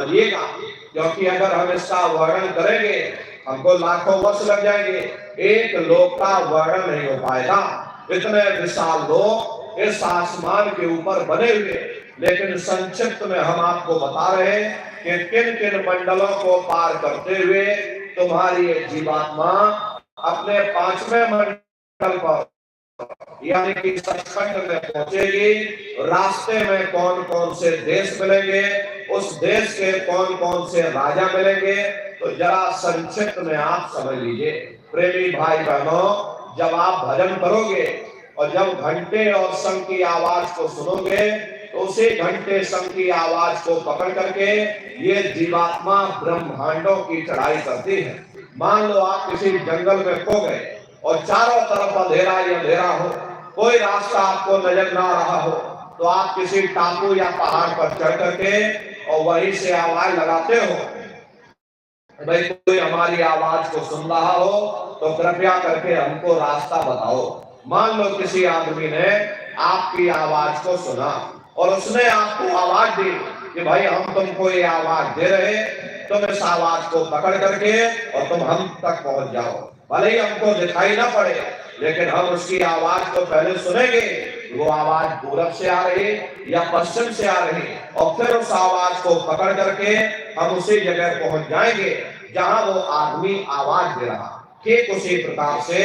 समझिएगा, क्योंकि अगर हम इसका वर्णन करेंगे हमको लाखों वर्ष लग जाएंगे, एक लोक का वर्णन नहीं हो पाएगा। इतने विशाल लोक इस आसमान के ऊपर बने हुए, लेकिन संक्षिप्त में हम आपको बता रहे हैं कि किन किन मंडलों को पार करते हुए तुम्हारी ये जीवात्मा अपने पांचवें मंडल पर यानी कि सचखंड में पहुंचेगी। रास्ते में कौन कौन से देश मिलेंगे, उस देश के कौन कौन से राजा मिलेंगे, तो जरा संक्षिप्त में आप समझ लीजिए। प्रेमी भाई बहनों, जब आप भजन करोगे और जब घंटे और शंख की आवाज को सुनोगे, तो उसी घंटे शंख की आवाज को पकड़ करके ये जीवात्मा ब्रह्मांडों की चढ़ाई करती है। मान लो आप किसी जंगल में खो गए और चारों तरफ अंधेरा ही अंधेरा हो, कोई रास्ता आपको नजर ना रहा हो, तो आप किसी टापू या पहाड़ पर चढ़ करके और वहीं से आवाज लगाते हो, भाई कोई हमारी आवाज को सुन रहा हो तो कृपया करके हमको रास्ता बताओ। मान लो किसी आदमी ने आपकी आवाज को सुना और उसने आपको आवाज दी कि भाई हम तुमको ये आवाज दे रहे, तुम इस आवाज को पकड़ करके और तुम हम तक पहुंच जाओ। भले ही हमको दिखाई ना पड़े, लेकिन हम उसकी आवाज को पहले सुनेंगे, वो आवाज पूरब से आ रही या पश्चिम से आ रही, और फिर उस आवाज को पकड़ करके हम उसी जगह पहुंच जाएंगे जहां वो आदमी आवाज दे रहा। ठीक उसी प्रकार से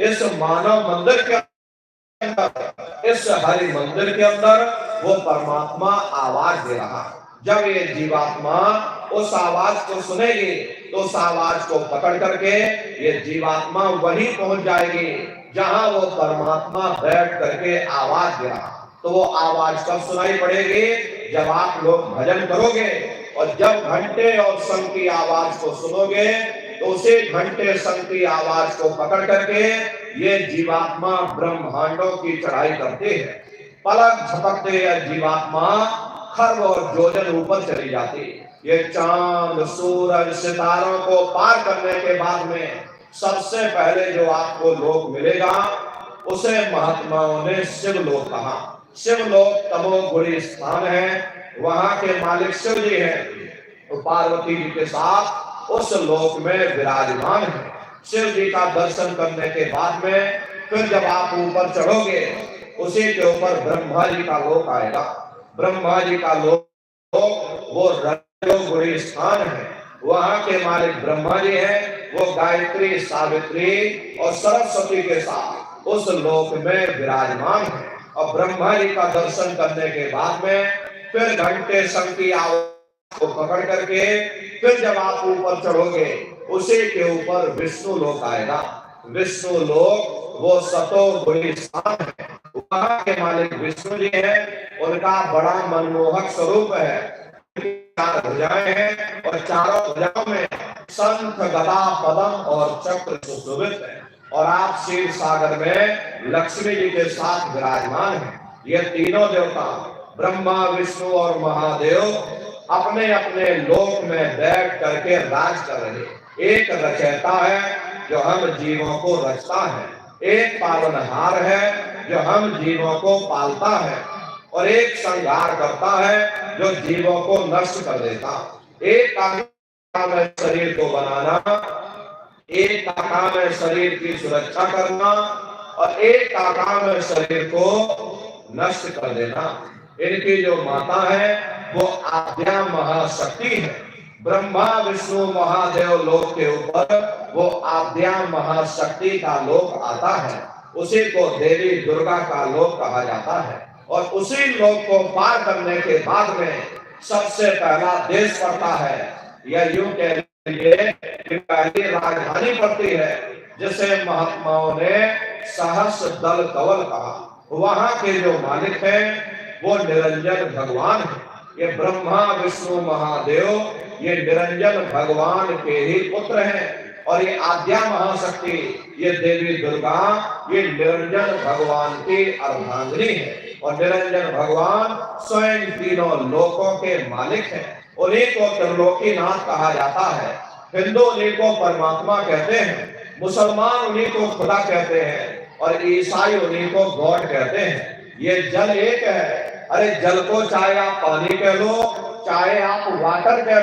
इस मानव मंदिर के अंदर, इस हरि मंदिर के अंदर वो परमात्मा आवाज दे रहा। जब ये जीवात्मा उस आवाज को सुनेगी तो उस आवाज को पकड़ करके ये जीवात्मा वहीं पहुंच जाएगी जहां वो परमात्मा बैठ करके आवाज दे रहा। तो वो आवाज कब सुनाई पड़ेगी? जब आप लोग भजन करोगे और जब घंटे और शंख की आवाज को सुनोगे, तो उसी घंटे शंख की आवाज को पकड़ करके ये जीवात्मा ब्रह्मांडों की चढ़ाई करती है। पलक झपकते यह जीवात्मा खर्व और जोजन ऊपर चली जाती। ये चांद सूरज सितारों को पार करने के बाद में सबसे पहले जो आपको लोक मिलेगा उसे महात्माओं ने शिवलोक कहा। शिवलोक तमोगुणी स्थान है, वहां के मालिक शिव जी हैं, तो पार्वती जी के साथ उस लोक में विराजमान है। शिव जी का दर्शन करने के बाद में फिर जब आप ऊपर चढ़ोगे, उसी के ऊपर ब्रह्मा जी का लोक आएगा। ब्रह्मा जी का लोक वो रजोगुणी स्थान है, वहां के मालिक ब्रह्मा जी हैं। वो गायत्री सावित्री और सरस्वती के साथ उस लोक में विराजमान है। और ब्रह्मा जी का दर्शन करने के बाद में फिर घंटे शंख की आवाज को पकड़ करके फिर जब आप ऊपर चढ़ोगे, उसी के ऊपर विष्णु लोक आएगा। विष्णु लोक वो सतोगुणी स्थान है, वहां के मालिक विष्णु जी हैं। उनका बड़ा मनमोहक स्वरूप है, चार भुजाएं हैं और चारों भुजाओं में शंख गदा पद्म और चक्र सुशोभित है। और आप क्षीर सागर में लक्ष्मी जी के साथ विराजमान हैं। ये तीनों देवता ब्रह्मा विष्णु और महादेव अपने अपने लोक में बैठ करके राज कर रहे। एक रचयिता है जो हम जीवों को रचता है, एक पालनहार है जो हम जीवों को पालता है, और एक संहार करता है जो जीवों को नष्ट कर देता। एक का काम है शरीर को बनाना, एक का काम है शरीर की सुरक्षा करना, और एक का काम है शरीर को नष्ट कर देना। इनकी जो माता है वो आद्या महाशक्ति है। ब्रह्मा विष्णु महादेव लोक के ऊपर वो आद्या महाशक्ति का लोक आता है, उसी को देवी दुर्गा का लोक कहा जाता है। और उसी लोक को पार करने के बाद में सबसे पहला देश पड़ता है, या यूं कह लीजिए कि पहली राजधानी पड़ती है, जिसे महात्माओं ने सहस्र दल कवल कहा। वहां के जो मालिक हैं वो निरंजन भगवान है। ये ब्रह्मा विष्णु महादेव ये निरंजन भगवान के ही पुत्र हैं। और ये आद्या महाशक्ति ये देवी दुर्गा ये निरंजन भगवान की अर्धांगिनी है। और निरंजन भगवान स्वयं तीनों लोकों के मालिक हैं। उन्हीं को त्रिलोकीनाथ कहा जाता है। हिंदू उन्हीं को परमात्मा कहते हैं, मुसलमान उन्हीं को खुदा कहते हैं, और ईसाई उन्हीं को गॉड कहते हैं। ये जल एक है। अरे जल को चाहे आप पानी कह लो, चाहे आप वाटर के